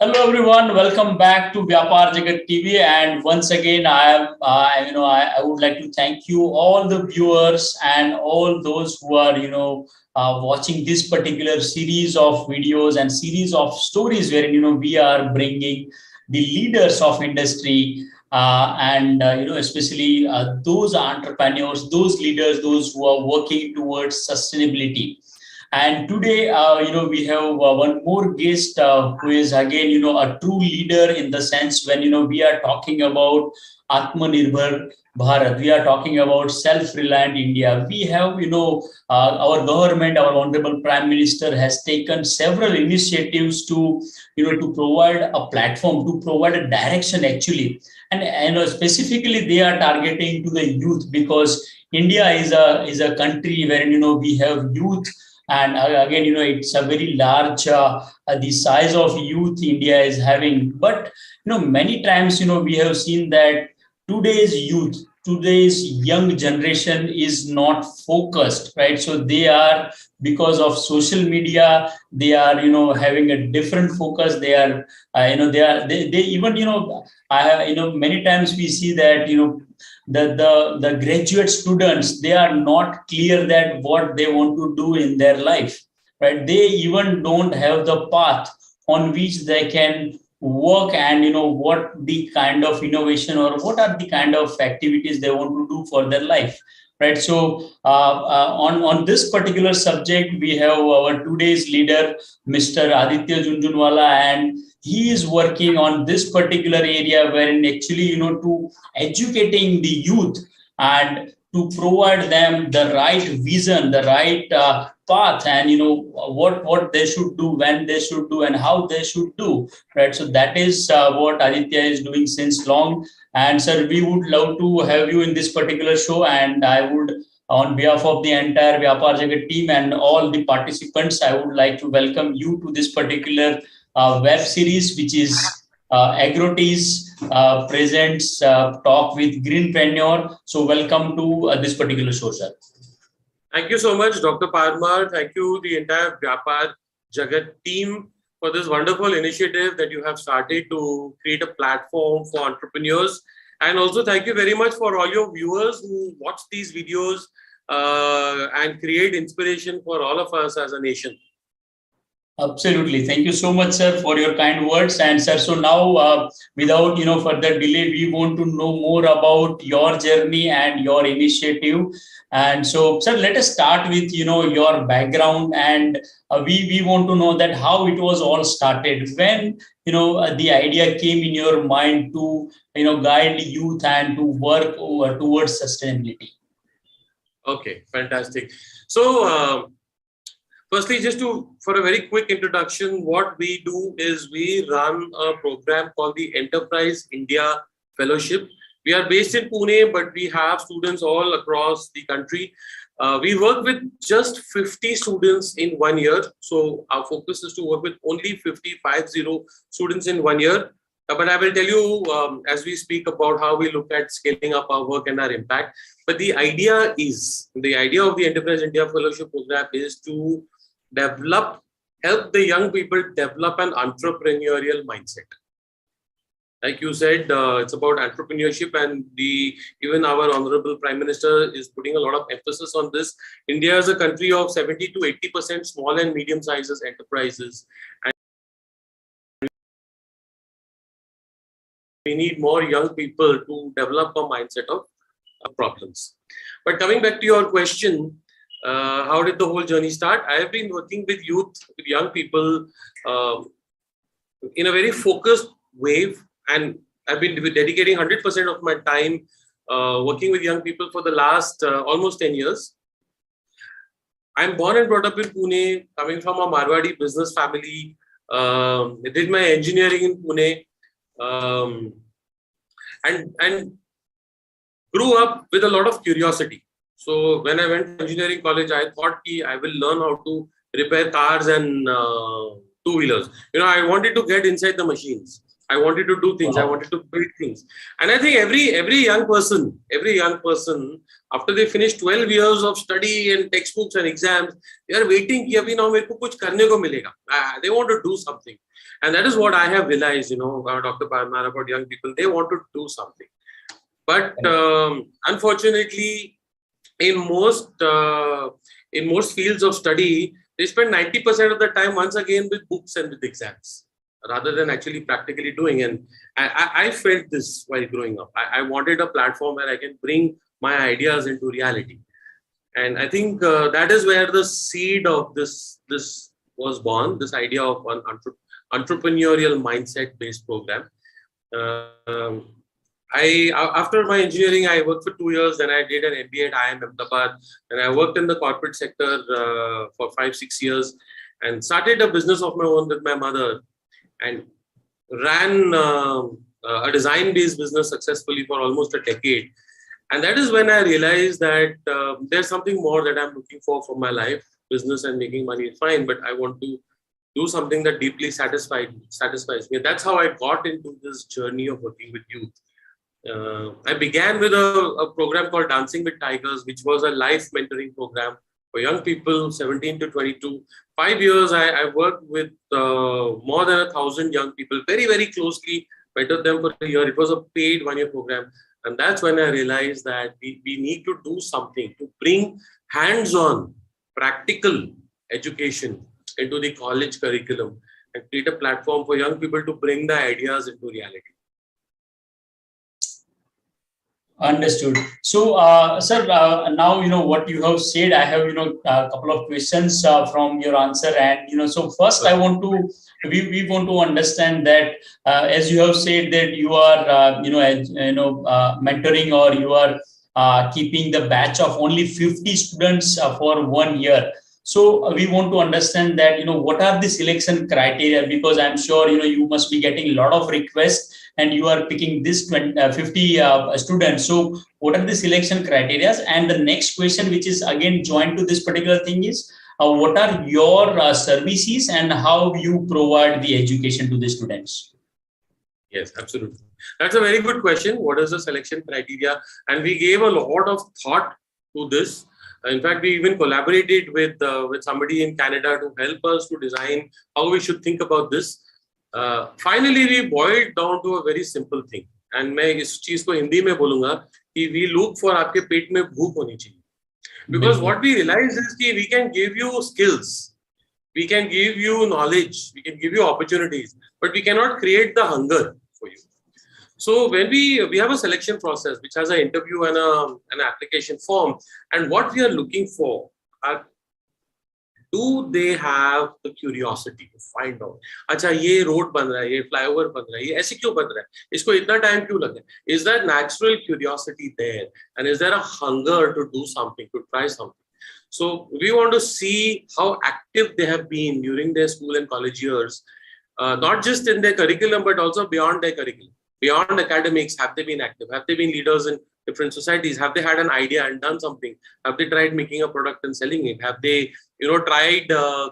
Hello everyone, welcome back to vyapaarjagat TV. And once again, I would like to thank you, all the viewers and all those who are, watching this particular series of videos and series of stories where, we are bringing the leaders of industry especially those entrepreneurs, those leaders, those who are working towards sustainability. And today, we have one more guest who is again, a true leader in the sense when, we are talking about Aatma Nirbhar Bharat. We are talking about self-reliant India. We have, our government, our honorable Prime Minister has taken several initiatives to, to provide a platform, to provide a direction actually. And specifically, they are targeting to the youth because India is a country where, we have youth, and again, it's a very large, the size of youth India is having. But, many times, we have seen that today's youth, today's young generation is not focused, right? So they are, because of social media, they are, having a different focus. They are, they even, many times we see that, the graduate students, they are not clear that what they want to do in their life, right? They even don't have the path on which they can work, and what the kind of innovation or what are the kind of activities they want to do for their life, right? So on this particular subject, we have our today's leader, Mr. Aditya Jhunjhunwala, and he is working on this particular area wherein actually, to educating the youth and to provide them the right vision, the right path, and what they should do, when they should do, and how they should do, right? So that is what Aditya is doing since long. And sir, we would love to have you in this particular show, and I would, on behalf of the entire Vyapaarjagat team and all the participants, I would like to welcome you to this particular web series, which is AGROTIS presents Talk with Greenpreneur. So welcome to this particular show, sir. Thank you so much, Dr. Parmar. Thank you, the entire vyapaarjagat team, for this wonderful initiative that you have started to create a platform for entrepreneurs. And also thank you very much for all your viewers who watch these videos and create inspiration for all of us as a nation. Absolutely. Thank you so much, sir, for your kind words. And sir, so now without further delay, we want to know more about your journey and your initiative. And so, sir, let us start with your background, and we want to know that how it was all started, when the idea came in your mind to guide youth and to work towards sustainability. Okay, fantastic. So firstly, just for a very quick introduction, what we do is we run a program called the Enterprise India Fellowship. We are based in Pune, but we have students all across the country. We work with just 50 students in 1 year. So our focus is to work with only 50 students in 1 year. But I will tell you as we speak about how we look at scaling up our work and our impact. But the idea of the Enterprise India Fellowship program is to help the young people develop an entrepreneurial mindset. Like you said, it's about entrepreneurship, and even our honorable Prime Minister is putting a lot of emphasis on this. India is a country of 70 to 80% small and medium sizes enterprises, and we need more young people to develop a mindset of problems. But coming back to your question, how did the whole journey start? I have been working with youth, with young people in a very focused way, and I've been dedicating 100% of my time working with young people for the last almost 10 years. I'm born and brought up in Pune, coming from a Marwadi business family. I did my engineering in Pune and grew up with a lot of curiosity. So when I went to engineering college, I thought I will learn how to repair cars and two-wheelers. I wanted to get inside the machines. I wanted to do things. I wanted to build things. And I think every young person, after they finish 12 years of study and textbooks and exams, they are waiting कि अभी now मेरे को कुछ करने को मिलेगा. They want to do something. And that is what I have realized, about Dr. Parmar, about young people. They want to do something. But unfortunately, in most fields of study, they spend 90% of the time once again with books and with exams, rather than actually practically doing. And I felt this while growing up. I wanted a platform where I can bring my ideas into reality. And I think that is where the seed of this was born, this idea of an entrepreneurial mindset-based program. After my engineering, I worked for 2 years. Then I did an MBA at IIM Ahmedabad, and I worked in the corporate sector for 5-6 years, and started a business of my own with my mother, and ran a design-based business successfully for almost a decade. And that is when I realized that there's something more that I'm looking for my life. Business and making money is fine, but I want to do something that deeply satisfies me. And that's how I got into this journey of working with youth. I began with a program called Dancing with Tigers, which was a life mentoring program for young people 17 to 22. 5 years, I worked with more than 1,000 young people, very, very closely, mentored them for a year. It was a paid 1-year program. And that's when I realized that we need to do something to bring hands-on, practical education into the college curriculum and create a platform for young people to bring the ideas into reality. Understood. So, sir, now, what you have said, I have, a couple of questions from your answer. And, so first we want to understand that, as you have said that you are, mentoring, or you are keeping the batch of only 50 students for 1 year. So we want to understand that, what are the selection criteria? Because I'm sure, you must be getting a lot of requests and you are picking this 50 students. So what are the selection criteria? And the next question, which is again joined to this particular thing, is what are your services and how you provide the education to the students? Yes, absolutely. That's a very good question. What is the selection criteria? And we gave a lot of thought to this. In fact, we even collaborated with somebody in Canada to help us to design how we should think about this. Finally, we boiled down to a very simple thing. And मैं इस चीज को हिंदी में बोलूँगा कि we look for आपके पेट में भूख होनी चाहिए. Because what we realize is that we can give you skills, we can give you knowledge, we can give you opportunities, but we cannot create the hunger for you. So when we have a selection process which has an interview and an application form, and what we are looking for are, do they have the curiosity to find out? अच्छा ये road बन रहा है, ये flyover बन रहा है, ये ऐसे क्यों बन रहा है? इसको इतना time क्यों लगा? Is that natural curiosity there? And is there a hunger to do something, to try something? So we want to see how active they have been during their school and college years, not just in their curriculum, but also beyond their curriculum. Beyond academics, have they been active? Have they been leaders in different societies? Have they had an idea and done something? Have they tried making a product and selling it? Have they, tried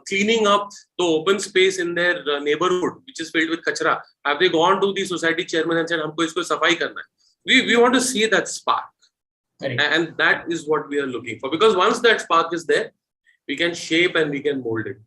cleaning up the open space in their neighborhood, which is filled with kachra? Have they gone to the society chairman and said, "Humko isko safai karna hai"? We want to see that spark. Right. And that is what we are looking for. Because once that spark is there, we can shape and we can mold it.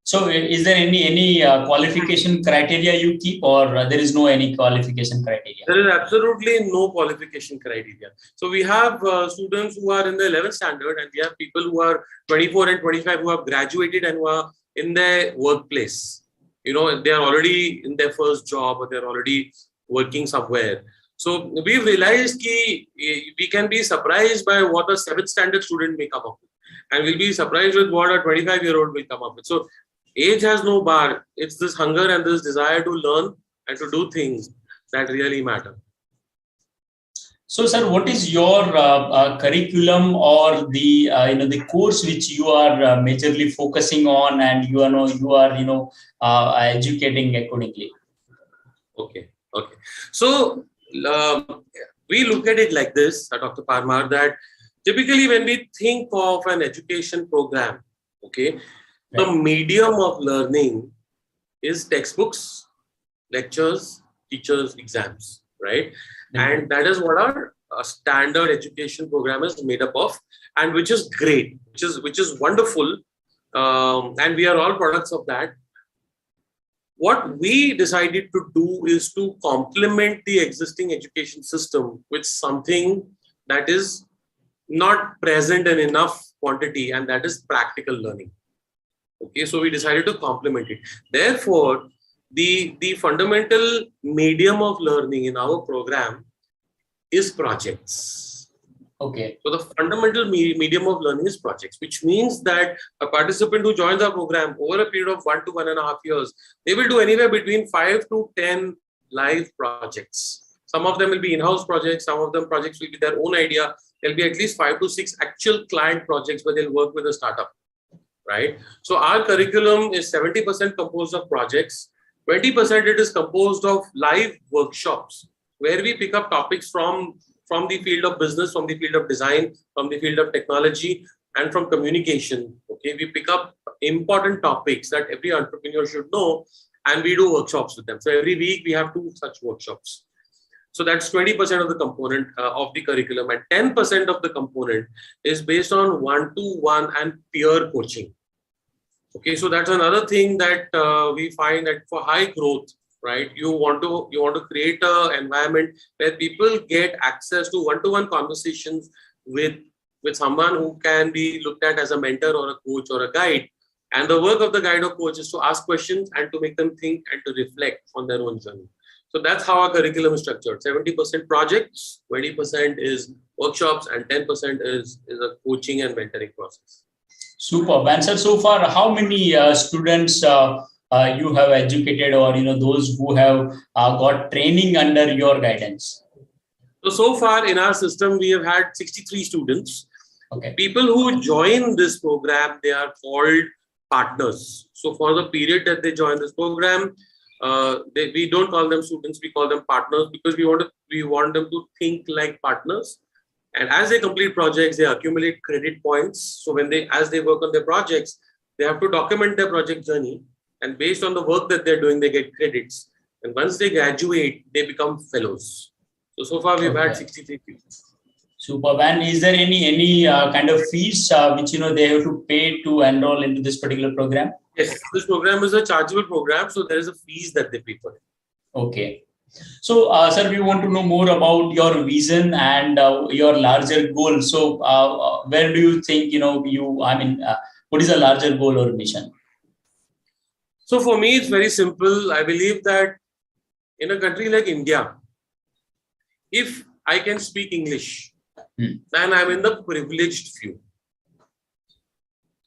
So is there any qualification criteria you keep, or there is no any qualification criteria? There is absolutely no qualification criteria. So we have students who are in the 11th standard, and we have people who are 24 and 25 who have graduated and who are in their workplace. They are already in their first job, or they're already working somewhere. So we've realized that we can be surprised by what a 7th standard student may come up with, and we'll be surprised with what a 25-year-old will come up with. So age has no bar. It's this hunger and this desire to learn and to do things that really matter. So, sir, what is your curriculum or the the course which you are majorly focusing on, and you are educating accordingly? Okay. So we look at it like this, Dr. Parmar, that typically when we think of an education program, okay, the medium of learning is textbooks, lectures, teachers, exams, right? Okay. And that is what our standard education program is made up of, and which is great, which is wonderful, and we are all products of that. What we decided to do is to complement the existing education system with something that is not present in enough quantity, and that is practical learning. Okay, so we decided to complement it. Therefore, the fundamental medium of learning in our program is projects. Okay. So the fundamental medium of learning is projects, which means that a participant who joins our program over a period of 1 to 1.5 years, they will do anywhere between 5 to 10 live projects. Some of them will be in-house projects. Some of them projects will be their own idea. There'll be at least 5 to 6 actual client projects where they'll work with a startup, right? So our curriculum is 70% composed of projects. 20% it is composed of live workshops where we pick up topics from the field of business, from the field of design, from the field of technology, and from communication. Okay, we pick up important topics that every entrepreneur should know, and we do workshops with them. So every week we have 2 such workshops. So that's 20% of the component of the curriculum, and 10% of the component is based on one-to-one and peer coaching. Okay, so that's another thing that we find that for high growth, right? You want to create an environment where people get access to one-to-one conversations with someone who can be looked at as a mentor or a coach or a guide. And the work of the guide or coach is to ask questions and to make them think and to reflect on their own journey. So that's how our curriculum is structured. 70% projects, 20% is workshops, and 10% is a coaching and mentoring process. Super. And sir, so far, how many students you have educated, or those who have got training under your guidance? So far in our system, we have had 63 students. Okay. People who join this program, they are called partners. So for the period that they join this program, we don't call them students, we call them partners, because we want them to think like partners. And as they complete projects, they accumulate credit points. So as they work on their projects, they have to document their project journey. And based on the work that they're doing, they get credits. And once they graduate, they become fellows. So far we've had 63 people. Super. And is there any kind of fees which they have to pay to enroll into this particular program? Yes, this program is a chargeable program, so there is a fees that they pay for it. Okay. So, sir, we want to know more about your vision and your larger goal. So, where do you think, what is a larger goal or mission? So, for me, it's very simple. I believe that in a country like India, if I can speak English, then I'm in the privileged few.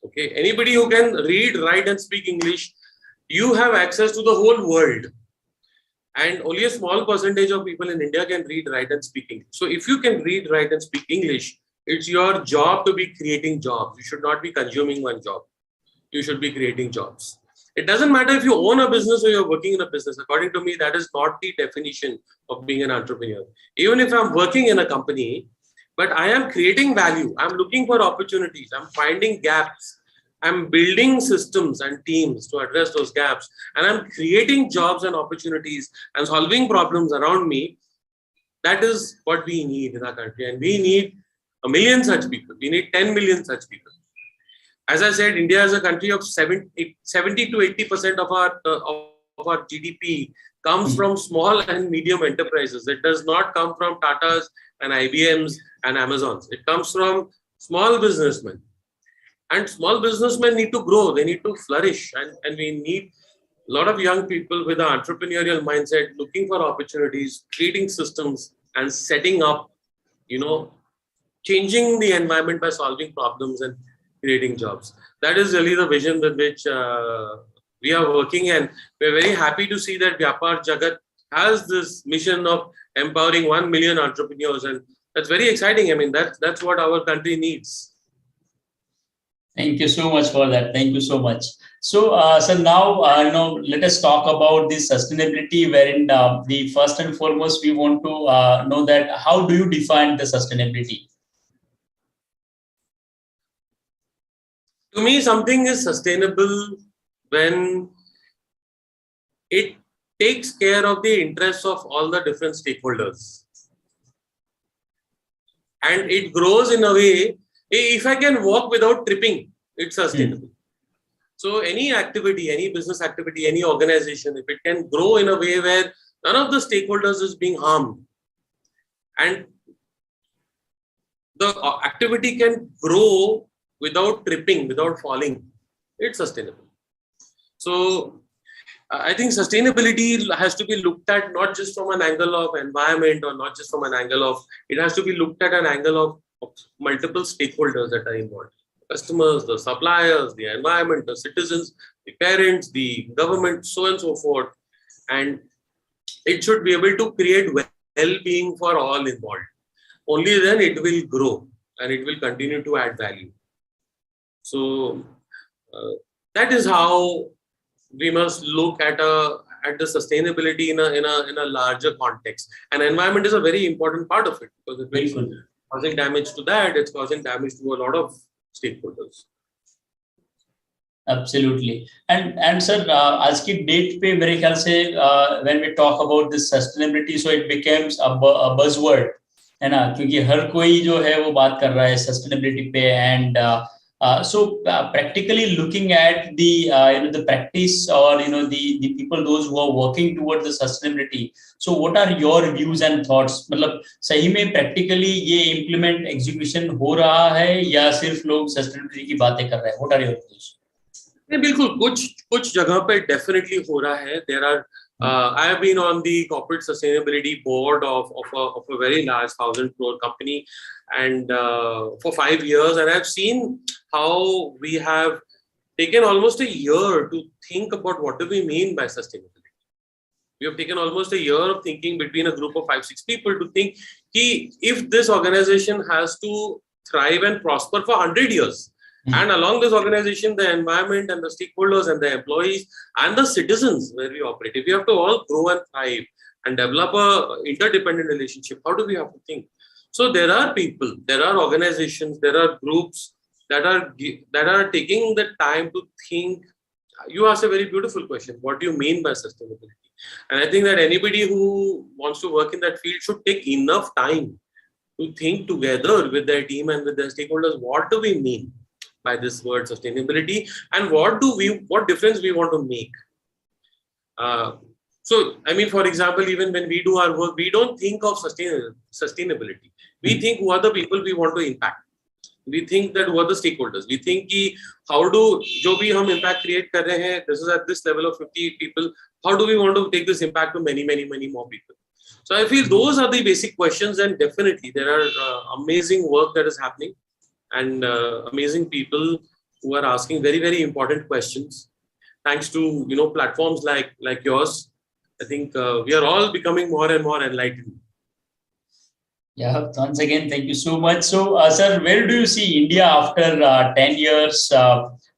Okay, anybody who can read, write, and speak English, you have access to the whole world. And only a small percentage of people in India can read, write, and speak English. So if you can read, write, and speak English, it's your job to be creating jobs. You should not be consuming one job. You should be creating jobs. It doesn't matter if you own a business or you're working in a business. According to me, that is not the definition of being an entrepreneur. Even if I'm working in a company, but I am creating value, I'm looking for opportunities, I'm finding gaps, I'm building systems and teams to address those gaps, and I'm creating jobs and opportunities and solving problems around me. That is what we need in our country. And we need 1 million such people. We need 10 million such people. As I said, India is a country of 70 to 80% of our GDP comes from small and medium enterprises. It does not come from Tatas and IBMs and Amazons. It comes from small businessmen. And small businessmen need to grow, they need to flourish, and we need a lot of young people with an entrepreneurial mindset, looking for opportunities, creating systems, and setting up, changing the environment by solving problems and creating jobs. That is really the vision with which we are working, and we're very happy to see that vyapaarjagat has this mission of empowering 1 million entrepreneurs, and that's very exciting. I mean, that's what our country needs. Thank you so much for that. Thank you so much. So, so now, let us talk about the sustainability, wherein the first and foremost, we want to know that how do you define the sustainability? To me, something is sustainable when it takes care of the interests of all the different stakeholders. And it grows in a way, if I can walk without tripping, it's sustainable. So any activity, any business activity, any organization, if it can grow in a way where none of the stakeholders is being harmed, and the activity can grow without tripping, without falling, it's sustainable. So I think sustainability has to be looked at not just from an angle of environment, or not just from an angle of, it has to be looked at an angle of multiple stakeholders that are involved. Customers, the suppliers, the environment, the citizens, the parents, the government, so on and so forth. And it should be able to create well-being for all involved. Only then it will grow and it will continue to add value. So that is how we must look at the sustainability in a larger context. And environment is a very important part of it, because it's causing damage to that, it's causing damage to a lot of stakeholders. Absolutely. And sir, आज की date पे मेरे ख्याल से when we talk about this sustainability, so it becomes a buzzword, है ना, क्योंकि हर कोई जो है वो बात कर रहा है sustainability पे. And so practically looking at the the practice, or the people, those who are working towards the sustainability, so what are your views and thoughts? मतलब सही में practically ये implement execution हो रहा है या सिर्फ लोग sustainability की बातें कर रहे हैं? What are your views? नहीं, बिल्कुल कुछ जगह पे definitely हो रहा है. There are I have been on the corporate sustainability board of a very large 1,000 crore company, and for 5 years, and I've seen how we have taken almost a year to think about what do we mean by sustainability. We have taken almost a year of thinking between a group of 5-6 people to think if this organization has to thrive and prosper for 100 years, and along this organization, the environment and the stakeholders and the employees and the citizens where we operate, if we have to all grow and thrive and develop a interdependent relationship, how do we have to think? So there are people, there are organizations, there are groups that are taking the time to think. You asked a very beautiful question. What do you mean by sustainability? And I think that anybody who wants to work in that field should take enough time to think together with their team and with their stakeholders. What do we mean by this word sustainability, and what difference we want to make? So, I mean, for example, even when we do our work, we don't think of sustainability. We think who are the people we want to impact. We think that who are the stakeholders. We think how do jo bhi hum impact create kar rahe hain, this is at this level of 50 people, how do we want to take this impact to many more people? So I feel those are the basic questions, and definitely there are amazing work that is happening, and amazing people who are asking very important questions. Thanks to platforms like yours, I think we are all becoming more and more enlightened. Yeah, once again, thank you so much. So, sir, where do you see India after 10 years,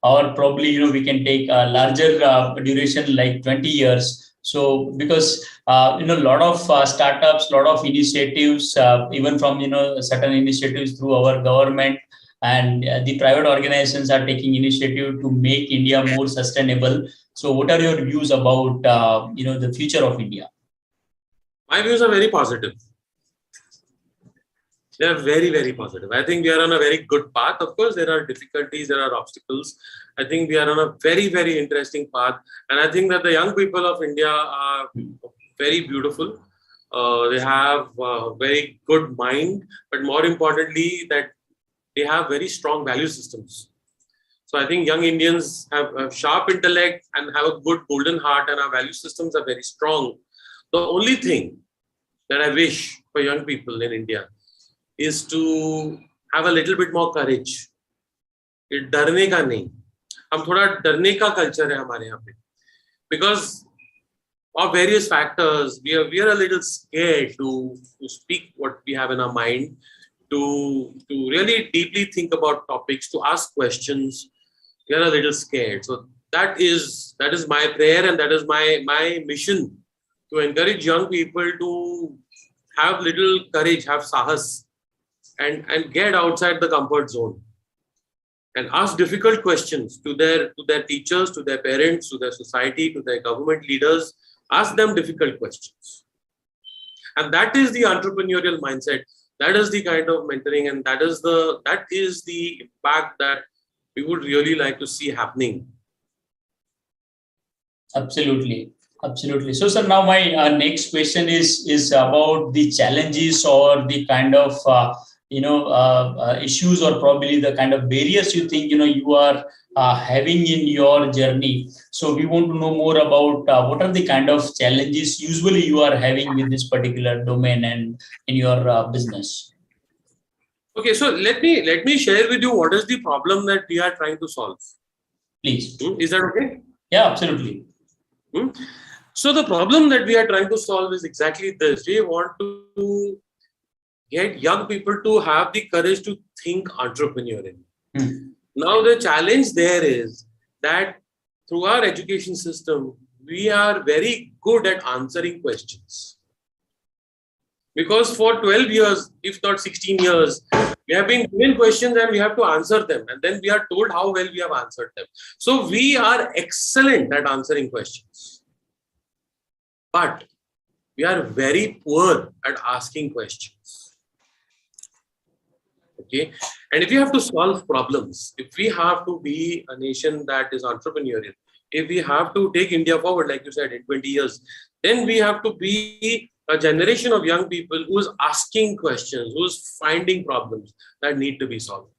or probably we can take a larger duration like 20 years? So, because a lot of startups, lot of initiatives, even from certain initiatives through our government, and the private organizations are taking initiative to make India more sustainable. So what are your views about the future of India? My views are very positive. They are very positive. I think we are on a very good path. Of course, there are difficulties, there are obstacles. I think we are on a very interesting path, and I think that the young people of India are very beautiful. They have a very good mind, but more importantly, that they have very strong value systems. So I think young Indians have sharp intellect and have a good golden heart, and our value systems are very strong. The only thing that I wish for young people in India is to have a little bit more courage. डरने का नहीं, हम थोड़ा डरने का culture है हमारे यहाँ पे, because of various factors, we are a little scared to speak what we have in our mind, to really deeply think about topics, to ask questions. We are a little scared. So that is my prayer, and that is my mission, to encourage young people to have little courage, have sahas, and get outside the comfort zone and ask difficult questions to their teachers, to their parents, to their society, to their government leaders, Ask them difficult questions. And that is the entrepreneurial mindset. That is the kind of mentoring, and that is the impact that we would really like to see happening. Absolutely. Absolutely. So, sir, now my next question is about the challenges or the kind of issues, or probably the kind of barriers you think you are having in your journey. So, we want to know more about what are the kind of challenges usually you are having with this particular domain and in your business. Okay, so let me share with you what is the problem that we are trying to solve. Please. Is that okay? Yeah, absolutely. So the problem that we are trying to solve is exactly this. We want to get young people to have the courage to think entrepreneurially. Now the challenge there is that through our education system, we are very good at answering questions. Because for 12 years, if not 16 years, we have been given questions and we have to answer them. And then we are told how well we have answered them. So we are excellent at answering questions. But we are very poor at asking questions. Okay. And if we have to solve problems, if we have to be a nation that is entrepreneurial, if we have to take India forward, like you said, in 20 years, then we have to be a generation of young people who's asking questions, who's finding problems that need to be solved.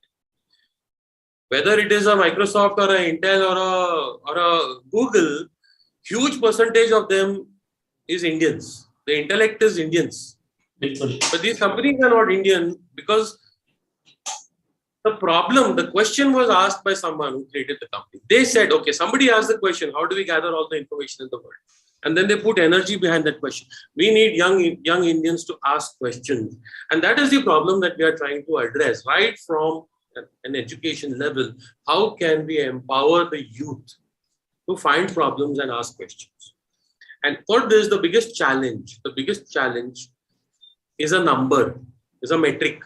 Whether it is a Microsoft or a Intel or a Google, huge percentage of them is Indians. The intellect is Indians. But these companies are not Indian because the question was asked by someone who created the company. They said, okay, somebody asked the question, how do we gather all the information in the world? And then they put energy behind that question. We need young Indians to ask questions. And that is the problem that we are trying to address right from an education level. How can we empower the youth to find problems and ask questions? And for this, the biggest challenge is a number, is a metric.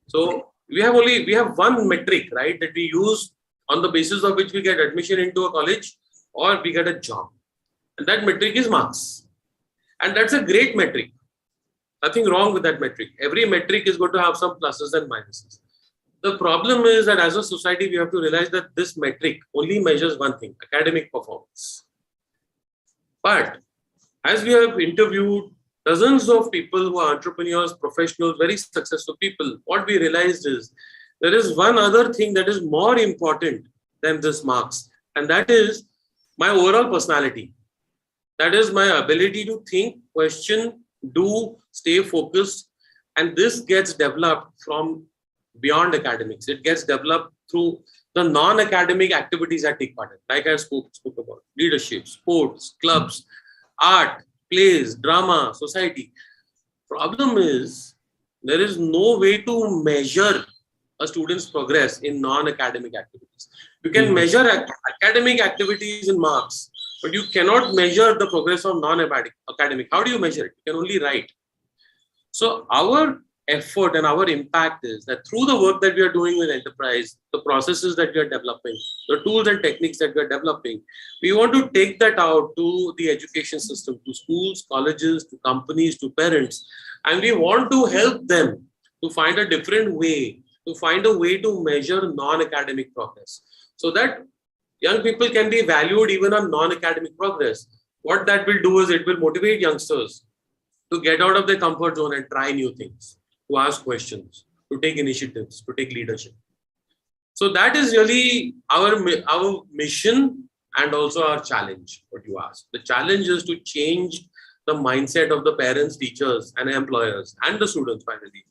So we have one metric, right, that we use on the basis of which we get admission into a college or we get a job. And that metric is marks. And that's a great metric. Nothing wrong with that metric. Every metric is going to have some pluses and minuses. The problem is that as a society, we have to realize that this metric only measures one thing, academic performance. But as we have interviewed dozens of people who are entrepreneurs, professionals, very successful people, what we realized is there is one other thing that is more important than this marks. And that is my overall personality. That is my ability to think, question, do, stay focused. And this gets developed from beyond academics. It gets developed through the non-academic activities I take part in, like I spoke about, leadership, sports, clubs, art, plays, drama, society. Problem is, there is no way to measure a student's progress in non-academic activities. You can measure academic activities in marks, but you cannot measure the progress of non-academic. How do you measure it? You can only write. So our effort and our impact is that through the work that we are doing with enterprise, the processes that we are developing, the tools and techniques that we are developing, we want to take that out to the education system, to schools, colleges, to companies, to parents. And we want to help them to find a different way, to find a way to measure non-academic progress, so that young people can be valued even on non-academic progress. What that will do is it will motivate youngsters to get out of their comfort zone and try new things, to ask questions, to take initiatives, to take leadership. So that is really our mission and also our challenge, what you asked. The challenge is to change the mindset of the parents, teachers, and employers, and the students finally.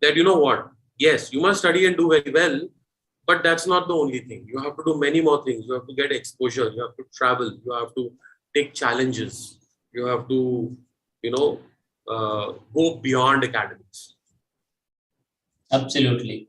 That you know what? Yes, you must study and do very well, but that's not the only thing. You have to do many more things. You have to get exposure. You have to travel. You have to take challenges. You have to, go beyond academics. Absolutely.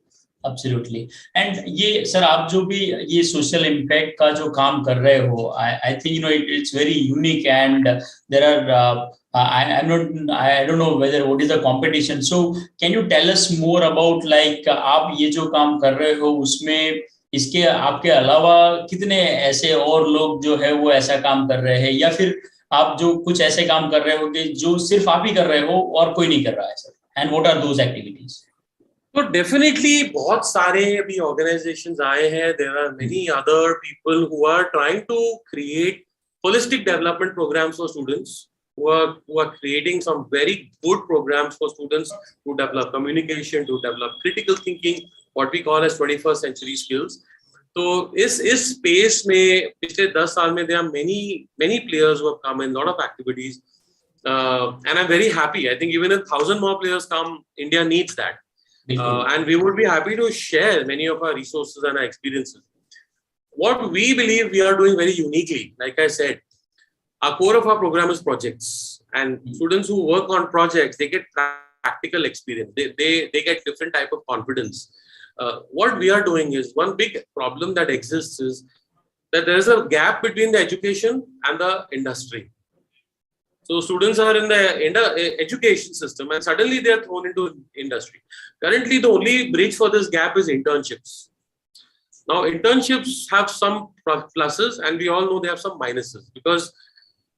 And ये sir आप जो भी ये social impact का जो काम कर रहे हो, I think it's very unique, and there are I don't know whether what is the competition. So can you tell us more about like आप ये जो काम कर रहे हो उसमें इसके आपके अलावा कितने ऐसे और लोग जो है वो ऐसा काम कर रहे हैं, या फिर आप जो कुछ ऐसे काम कर रहे हो कि जो सिर्फ आप ही कर रहे हो और कोई नहीं कर रहा है sir, and what are those activities? तो डेफिनेटली बहुत सारे अभी ऑर्गेनाइजेशंस आए हैं. There are many other people who are trying to create holistic development programs for students, who are creating some very good programs for students to develop communication, to develop critical thinking, what we call as 21st century skills. तो इस space में पिछले 10 साल में there are many players who have come in, lot of activities, and I'm very happy. I think even if 1,000 more players come, India needs that. And we would be happy to share many of our resources and our experiences. What we believe we are doing very uniquely, like I said, our core of our program is projects, and students who work on projects, they get practical experience. They get different type of confidence. What we are doing is, one big problem that exists is that there is a gap between the education and the industry. So students are in the education system and suddenly they are thrown into industry. Currently, the only bridge for this gap is internships. Now, internships have some pluses and we all know they have some minuses, because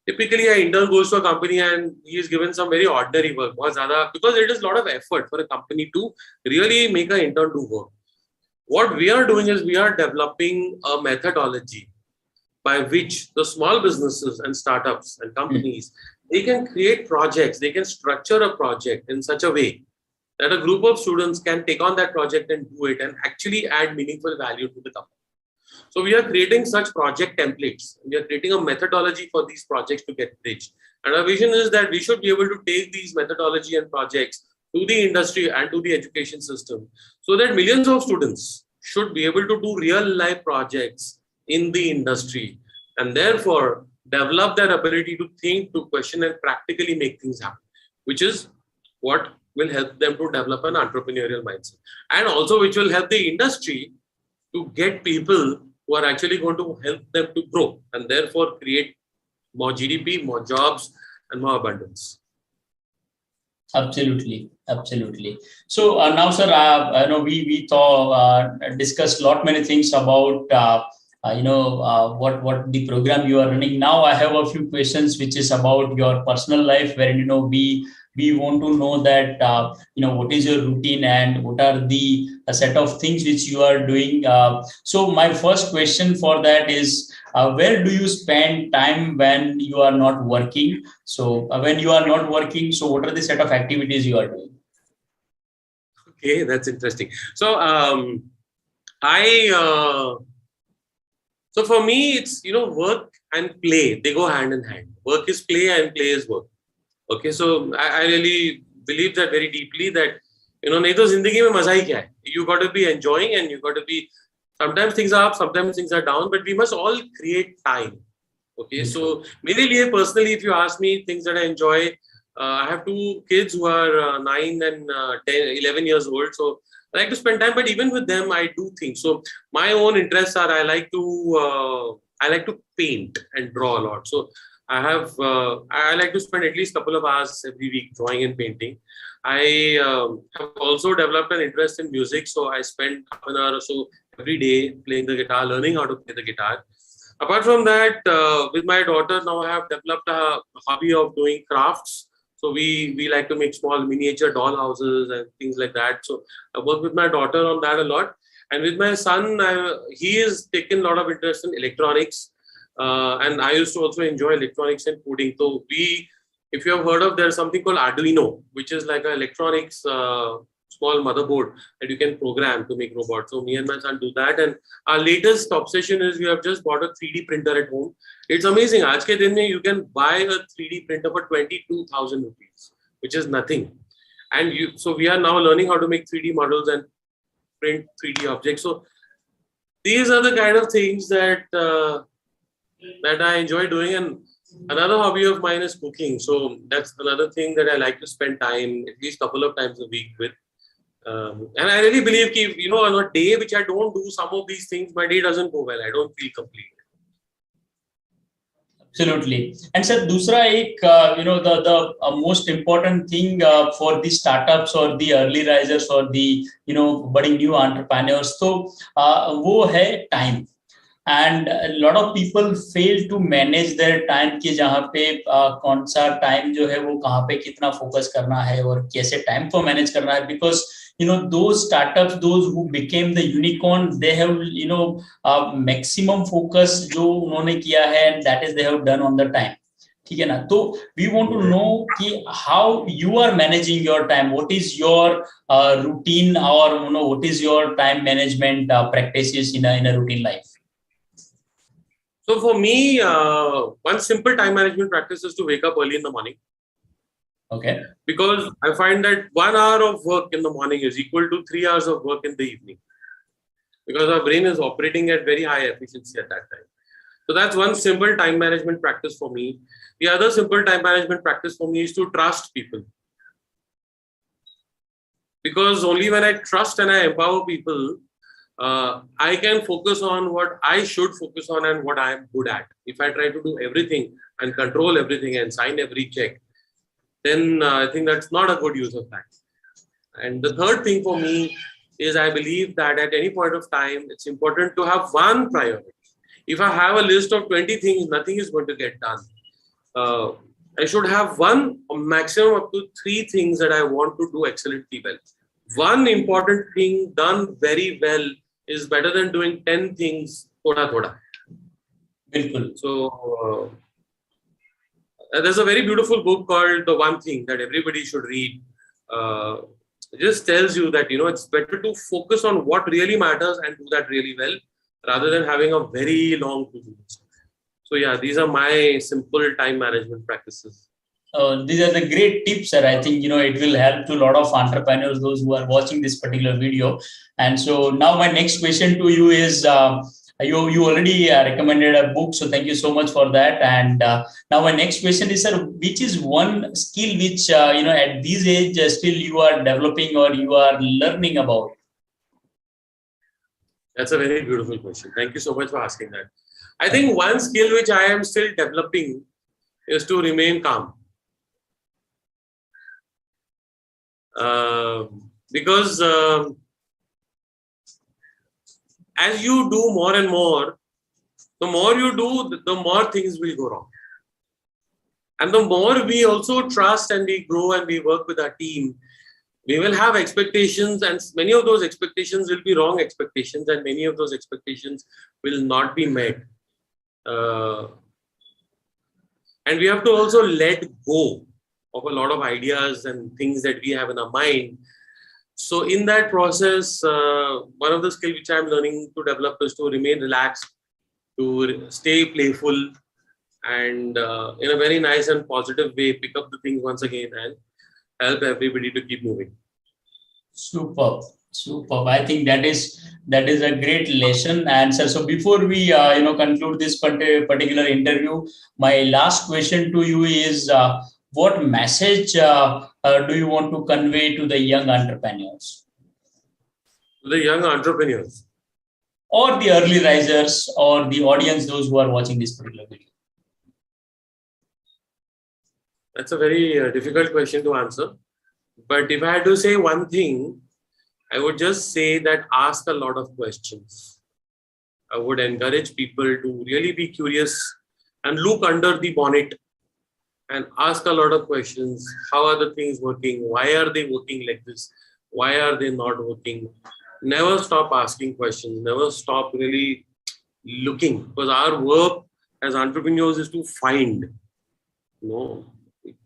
typically an intern goes to a company and he is given some very ordinary work, because it is a lot of effort for a company to really make an intern do work. What we are doing is we are developing a methodology by which the small businesses and startups and companies, they can create projects, they can structure a project in such a way that a group of students can take on that project and do it and actually add meaningful value to the company. So we are creating such project templates. We are creating a methodology for these projects to get bridged. And our vision is that we should be able to take these methodology and projects to the industry and to the education system, so that millions of students should be able to do real life projects in the industry, and therefore develop their ability to think, to question, and practically make things happen, which is what will help them to develop an entrepreneurial mindset, and also which will help the industry to get people who are actually going to help them to grow and therefore create more GDP, more jobs, and more abundance. Absolutely. So now, sir, I know we discussed many things about what the program you are running. Now I have a few questions which is about your personal life, wherein we want to know that what is your routine and what are the set of things which you are doing. So my first question for that is, where do you spend time when you are not working? So when you are not working, so what are the set of activities you are doing? Okay, that's interesting. So so for me, it's work and play, they go hand in hand. Work is play and play is work. Okay, so I really believe that very deeply, that nahi to zindagi mein maza hi kya hai. You got to be enjoying, and you got to be, sometimes things are up, sometimes things are down, but we must all create time. Okay, so mere liye personally, if you ask me things that I enjoy, I have two kids who are 9 and 10, 11 years old, so I like to spend time, but even with them I do things. So my own interests are, I like to paint and draw a lot. So I like to spend at least a couple of hours every week drawing and painting. I have also developed an interest in music, so I spend half an hour or so every day playing the guitar, learning how to play the guitar. Apart from that, with my daughter, now I have developed a hobby of doing crafts. So we like to make small miniature doll houses and things like that. So I work with my daughter on that a lot. And with my son, he has taken a lot of interest in electronics. And I used to also enjoy electronics and coding. So if you have heard of, there's something called Arduino, which is like an electronics small motherboard that you can program to make robots. So me and my son do that. And our latest obsession is we have just bought a 3D printer at home. It's amazing. Aaj ke din mein you can buy a 3D printer for 22,000 rupees, which is nothing. And so we are now learning how to make 3D models and print 3D objects. So these are the kind of things that I enjoy doing. And another hobby of mine is cooking. So that's another thing that I like to spend time, at least a couple of times a week with. And I really believe that, on a day which I don't do some of these things, my day doesn't go well. I don't feel complete. Absolutely. And sir, दूसरा एक the most important thing for the startups or the early risers or the budding new entrepreneurs, तो वो है time. and a lot of people fail to manage their time कि जहाँ पे कौन सा time जो है वो कहाँ पे कितना focus करना है और कैसे time को manage करना है, because those startups, those who became the unicorn, they have maximum focus जो उन्होंने किया है, and that is they have done on the time. ठीक है ना? तो we want to know कि how you are managing your time, what is your routine, or what is your time management practices in a routine life. So for me, one simple time management practice is to wake up early in the morning. Okay. Because I find that 1 hour of work in the morning is equal to 3 hours of work in the evening. Because our brain is operating at very high efficiency at that time. So that's one simple time management practice for me. The other simple time management practice for me is to trust people. Because only when I trust and I empower people, I can focus on what I should focus on and what I am good at. If I try to do everything and control everything and sign every check, then I think that's not a good use of time. And the third thing for me is I believe that at any point of time, it's important to have one priority. If I have a list of 20 things, nothing is going to get done. I should have one or maximum up to 3 things that I want to do excellently well. One important thing done very well is better than doing 10 things thoda. Bilkul. So there's a very beautiful book called The One Thing that everybody should read. It just tells you that it's better to focus on what really matters and do that really well rather than having a very long to-do list. So yeah, these are my simple time management practices. These are the great tips, sir. I think it will help to a lot of entrepreneurs, those who are watching this particular video. And so now my next question to you is, you already recommended a book, so thank you so much for that. And now my next question is, sir, which is one skill which at this age still you are developing or you are learning about? That's a very beautiful question. Thank you so much for asking that. I think one skill which I am still developing is to remain calm. Because as you do more and more, the more you do, the more things will go wrong. And the more we also trust and we grow and we work with our team, we will have expectations, and many of those expectations will be wrong expectations, and many of those expectations will not be met. And we have to also let go of a lot of ideas and things that we have in our mind. So in that process, one of the skills which I'm learning to develop is to remain relaxed, to stay playful, and in a very nice and positive way, pick up the things once again and help everybody to keep moving. Superb. I think that is a great lesson. And so before we conclude this particular interview, my last question to you is, what message do you want to convey to the young entrepreneurs? The young entrepreneurs, or the early risers, or the audience, those who are watching this particular video? That's a very difficult question to answer. But if I had to say one thing, I would just say that ask a lot of questions. I would encourage people to really be curious and look under the bonnet and ask a lot of questions. How are the things working? Why are they working like this? Why are they not working? Never stop asking questions. Never stop really looking, because our work as entrepreneurs is to find. The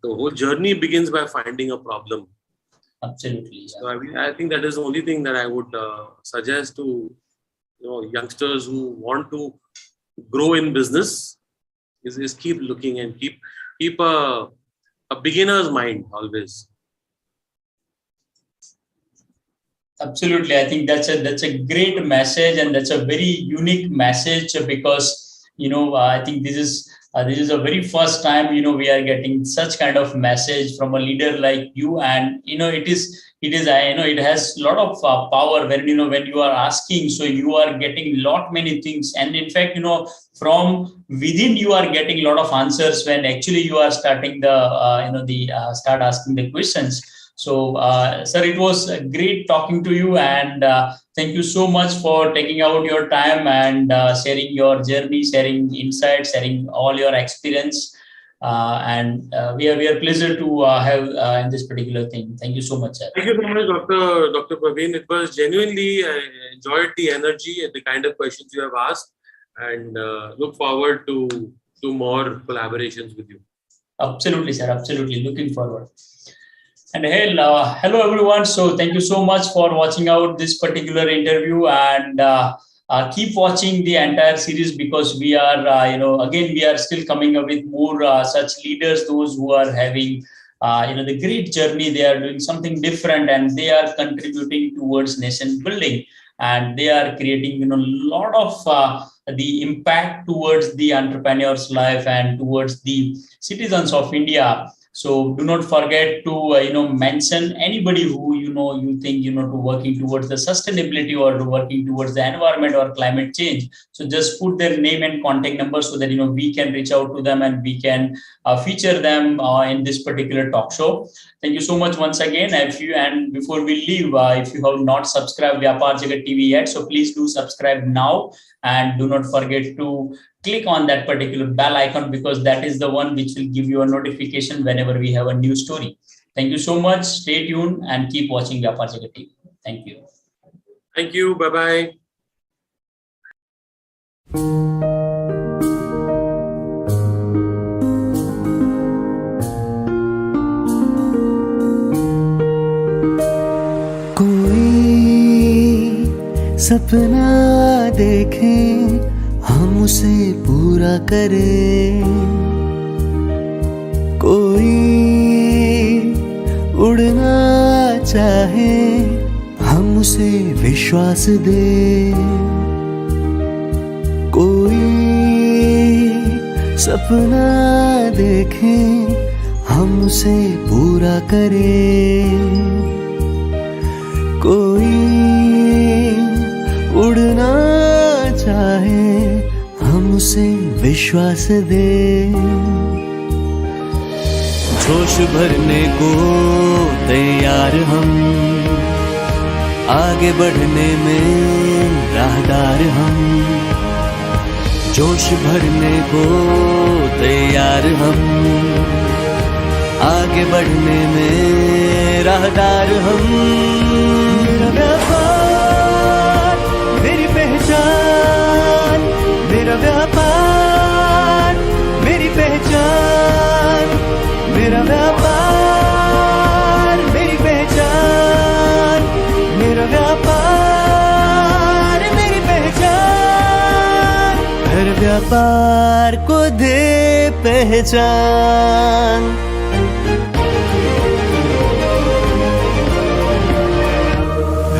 whole journey begins by finding a problem. Absolutely. So I think that is the only thing that I would suggest to youngsters who want to grow in business is keep looking and keep a beginner's mind always. Absolutely, I think that's a great message, and that's a very unique message, because I think this is a very first time we are getting such kind of message from a leader like you, and it has a lot of power when when you are asking, so you are getting many things, and in fact from within you are getting a lot of answers when actually you are starting start asking the questions. So, sir, it was great talking to you, and thank you so much for taking out your time and sharing your journey, sharing insights, sharing all your experience. We are pleasure to have in this particular thing. Thank you so much, sir. Thank you so much, Dr. Praveen. It was genuinely, I enjoyed the energy and the kind of questions you have asked, and look forward to more collaborations with you. Absolutely, sir. Absolutely. Looking forward. And hello everyone. So thank you so much for watching out this particular interview, and keep watching the entire series, because we are, again, we are still coming up with more such leaders, those who are having, the great journey. They are doing something different, and they are contributing towards nation building, and they are creating, a lot of the impact towards the entrepreneur's life and towards the citizens of India. So do not forget to mention anybody who you think to working towards the sustainability or working towards the environment or climate change. So just put their name and contact number, so that we can reach out to them and we can feature them in this particular talk show. Thank you so much once again. And before we leave, if you have not subscribed vyapaarjagat TV yet, so please do subscribe now, and do not forget to click on that particular bell icon, because that is the one which will give you a notification whenever we have a new story. Thank you so much. Stay tuned and keep watching vyapaarjagat TV. Thank you. Thank you. Bye-bye. सपना देखें हम उसे पूरा करें, कोई उड़ना चाहे हम उसे विश्वास दे, कोई सपना देखें हम उसे पूरा करें, कोई उड़ना चाहे हम उसे विश्वास दे। जोश भरने को तैयार हम, आगे बढ़ने में राहदार हम, जोश भरने को तैयार हम, आगे बढ़ने में राहदार हम। मेरा व्यापार मेरी पहचान, मेरा व्यापार मेरी पहचान, मेरा व्यापार मेरी पहचान, मेरा व्यापार मेरी पहचान, हर व्यापार को दे पहचान।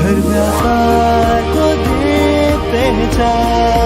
हर व्यापार को दे पहचान।